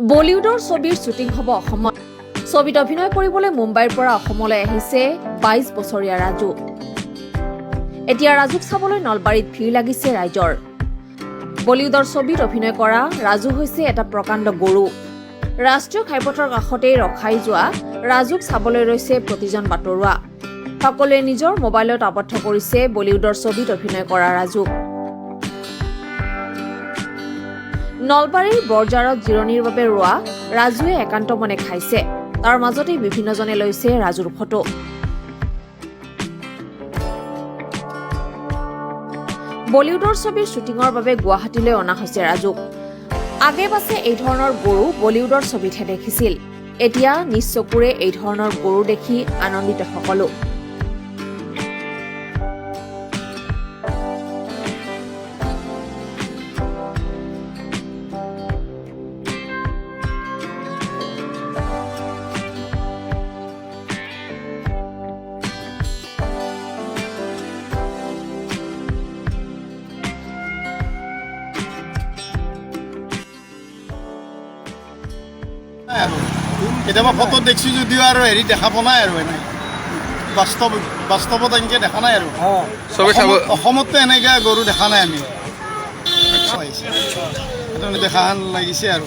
বলিউডৰ ছবিৰ শ্বুটিং হ'ব অসমত। ছবিত অভিনয় কৰিবলৈ মুম্বাইৰ পৰা অসমলৈ আহিছে ২২ বছৰীয়া ৰাজু। এতিয়া ৰাজুক চাবলৈ নলবাৰীত ভিৰ লাগিছে ৰাইজৰ। বলিউডৰ ছবিত অভিনয় কৰা ৰাজু হৈছে এটা প্ৰকাণ্ড গৰু। ৰাষ্ট্ৰীয় ঘাইপথৰ কাষতেই ৰখাই যোৱা ৰাজুক চাবলৈ ৰৈছে প্ৰতিজন বাটৰুৱা। সকলোৱে নিজৰ মোবাইলত আবদ্ধ কৰিছে বলিউডৰ ছবিত অভিনয় কৰা ৰাজুক। নলবাৰীৰ বৰজাৰত জিৰণিৰ বাবে ৰোৱা ৰাজুৱে একান্ত মনে খাইছে। তাৰ মাজতেই বিভিন্নজনে লৈছে ৰাজুৰ ফটো। বলিউডৰ ছবিৰ শ্বুটিঙৰ বাবে গুৱাহাটীলৈ অনা হৈছে ৰাজুক। আগে পাছে এই ধৰণৰ গৰু বলিউডৰ ছবিতহে দেখিছিল। এতিয়া নিজ চকুৰে এই ধৰণৰ গৰু দেখি আনন্দিত সকলো। কেতিয়াবা ফটো দেখছি যদিও আৰু হেৰি দেখা পোৱা নাই আৰু এনে বাস্তৱত এনেকৈ দেখা নাই আৰু অসমততো এনেকৈ গৰু দেখা নাই আমি দেখা লাগিছে আৰু